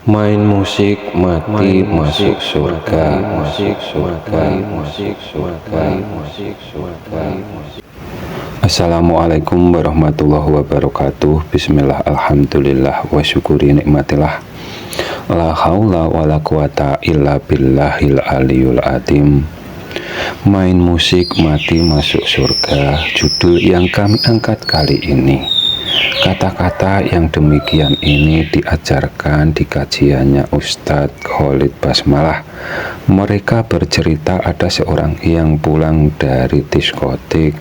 Main musik mati masuk surga, masuk surga, masuk surga, masuk surga. Assalamualaikum warahmatullahi wabarakatuh. Bismillah, alhamdulillah, wa syukuri nikmatillah. La haula wa la quwata illa billahil aliyul azim. Main musik mati masuk surga, judul yang kami angkat kali ini. Kata-kata yang demikian ini diajarkan di kajiannya Ustadz Khalid Basmalah. Mereka bercerita ada seorang yang pulang dari diskotik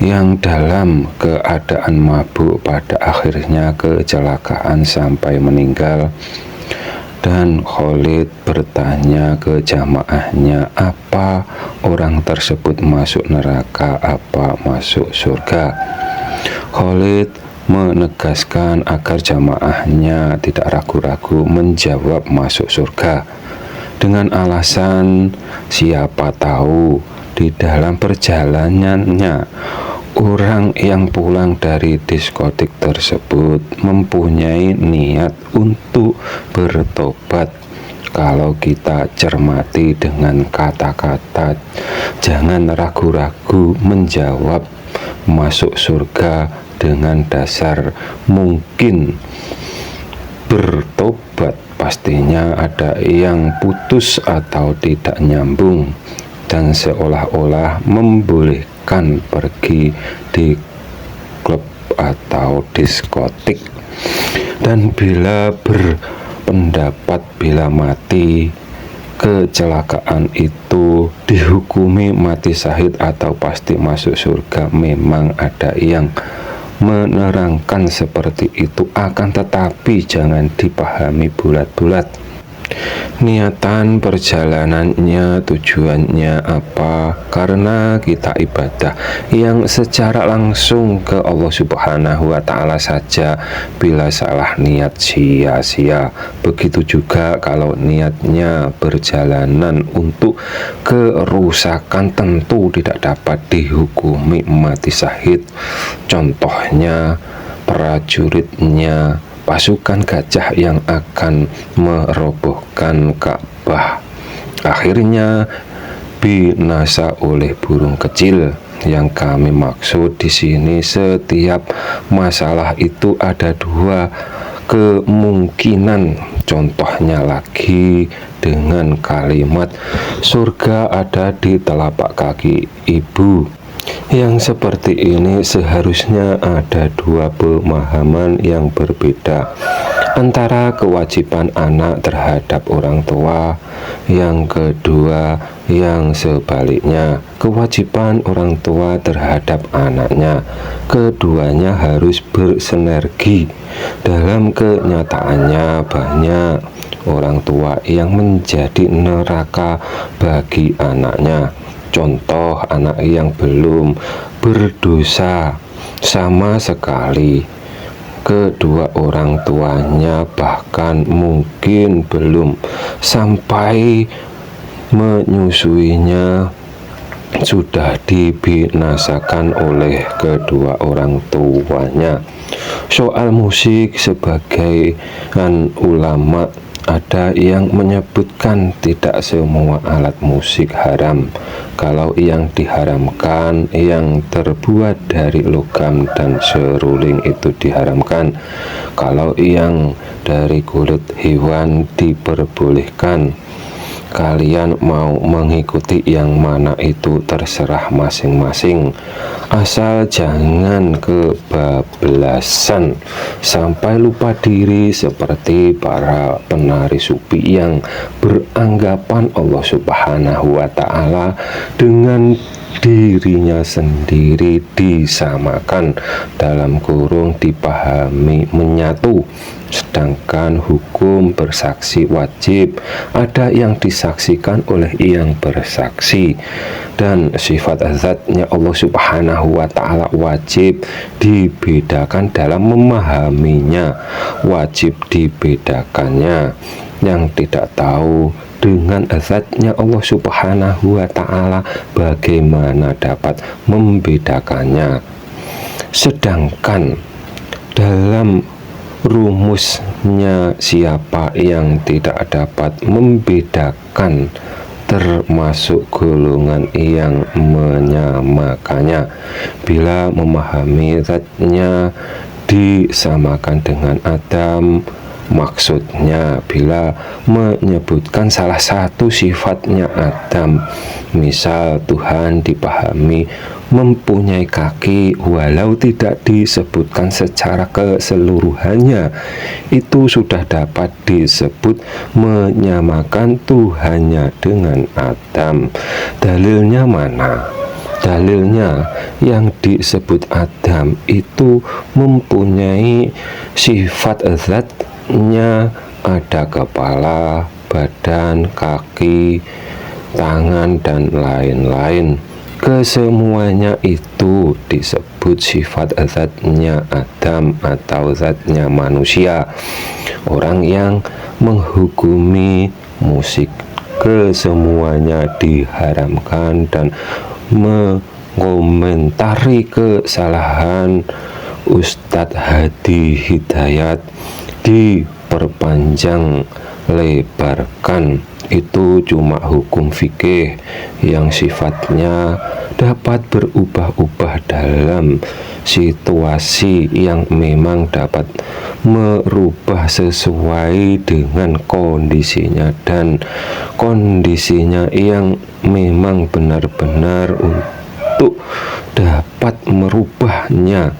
yang dalam keadaan mabuk, pada akhirnya kecelakaan sampai meninggal. Dan Khalid bertanya ke jamaahnya, apa orang tersebut masuk neraka, apa masuk surga? Khalid menegaskan agar jamaahnya tidak ragu-ragu menjawab masuk surga dengan alasan siapa tahu di dalam perjalanannya orang yang pulang dari diskotik tersebut mempunyai niat untuk bertobat. Kalau kita cermati dengan kata-kata, jangan ragu-ragu menjawab masuk surga dengan dasar mungkin bertobat. Pastinya ada yang putus atau tidak nyambung dan seolah-olah membolehkan pergi di klub atau diskotik. Dan bila berpendapat bila mati kecelakaan itu dihukumi mati syahid atau pasti masuk surga, memang ada yang menerangkan seperti itu, akan tetapi jangan dipahami bulat-bulat. Niatan perjalanannya, tujuannya apa? Karena kita ibadah yang secara langsung ke Allah Subhanahu wa Ta'ala saja, bila salah niat sia-sia. Begitu juga kalau niatnya perjalanan untuk kerusakan, tentu tidak dapat dihukumi mati syahid. Contohnya prajuritnya pasukan gajah yang akan merobohkan Ka'bah, akhirnya binasa oleh burung kecil. Yang kami maksud di sini, setiap masalah itu ada dua kemungkinan. Contohnya lagi dengan kalimat surga ada di telapak kaki ibu. Yang seperti ini seharusnya ada dua pemahaman yang berbeda antara kewajiban anak terhadap orang tua, yang kedua yang sebaliknya, kewajiban orang tua terhadap anaknya. Keduanya harus bersinergi. Dalam kenyataannya banyak orang tua yang menjadi neraka bagi anaknya. Contoh, anak yang belum berdosa sama sekali, kedua orang tuanya bahkan mungkin belum sampai menyusuinya, sudah dibinasakan oleh kedua orang tuanya. Soal musik, sebagai ulama ada yang menyebutkan tidak semua alat musik haram. Kalau yang diharamkan yang terbuat dari logam dan seruling itu diharamkan. Kalau yang dari kulit hewan diperbolehkan. Kalian mau mengikuti yang mana itu terserah masing-masing, asal jangan kebablasan sampai lupa diri seperti para penari sufi yang beranggapan Allah Subhanahu wa Ta'ala dengan dirinya sendiri disamakan, dalam kurung dipahami menyatu, sedangkan hukum bersaksi wajib ada yang disaksikan oleh yang bersaksi, dan sifat zatnya Allah Subhanahu wa Ta'ala wajib dibedakan dalam memahaminya, wajib dibedakannya. Yang tidak tahu dengan zatnya Allah Subhanahu wa Ta'ala, bagaimana dapat membedakannya? Sedangkan dalam rumus siapa yang tidak dapat membedakan termasuk golongan yang menyamakannya. Bila memahami zatnya disamakan dengan Adam, maksudnya bila menyebutkan salah satu sifatnya Adam, misal Tuhan dipahami mempunyai kaki walau tidak disebutkan secara keseluruhannya, itu sudah dapat disebut menyamakan Tuhannya dengan Adam. Dalilnya mana? Dalilnya yang disebut Adam itu mempunyai sifat zatnya, ada kepala, badan, kaki, tangan, dan lain-lain. Kesemuanya itu disebut sifat zatnya Adam atau zatnya manusia. Orang yang menghukumi musik kesemuanya diharamkan dan mengomentari kesalahan Ustadz Hadi Hidayat diperpanjang lebarkan, itu cuma hukum fikih yang sifatnya dapat berubah-ubah dalam situasi yang memang dapat merubah sesuai dengan kondisinya, dan kondisinya yang memang benar-benar untuk dapat merubahnya,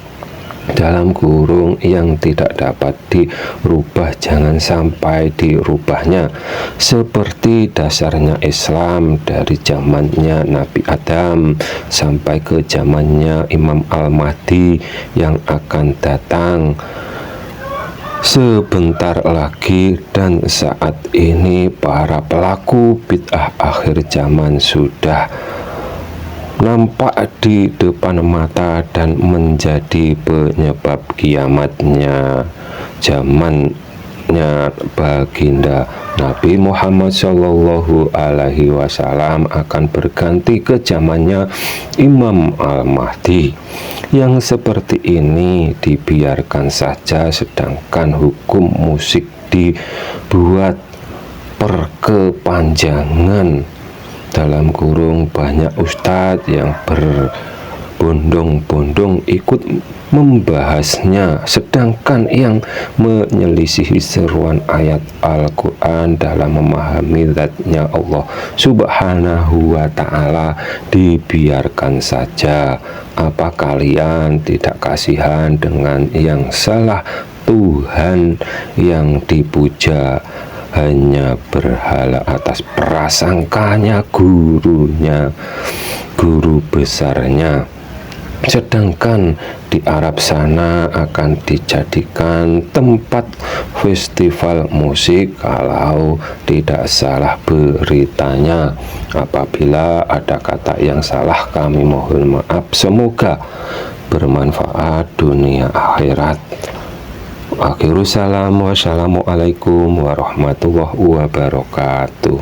dalam kurung yang tidak dapat dirubah, jangan sampai dirubahnya. Seperti dasarnya Islam dari zamannya Nabi Adam sampai ke zamannya Imam Al-Mahdi yang akan datang sebentar lagi, dan saat ini para pelaku bid'ah akhir zaman sudah nampak di depan mata dan menjadi penyebab kiamatnya zamannya baginda Nabi Muhammad Shallallahu Alaihi Wasallam akan berganti ke zamannya Imam Al-Mahdi. Yang seperti ini dibiarkan saja, sedangkan hukum musik dibuat perkepanjangan. Dalam kurung banyak ustadz yang berbondong-bondong ikut membahasnya, sedangkan yang menyelisihi seruan ayat Al-Quran dalam memahami zatnya Allah Subhanahu wa Ta'ala dibiarkan saja. Apa kalian tidak kasihan dengan yang salah Tuhan yang dipuja hanya berhala atas prasangkanya gurunya, guru besarnya? Sedangkan di Arab sana akan dijadikan tempat festival musik kalau tidak salah beritanya. Apabila ada kata yang salah, kami mohon maaf. Semoga bermanfaat dunia akhirat. Akhirul salam, wassalamualaikum warahmatullahi wabarakatuh.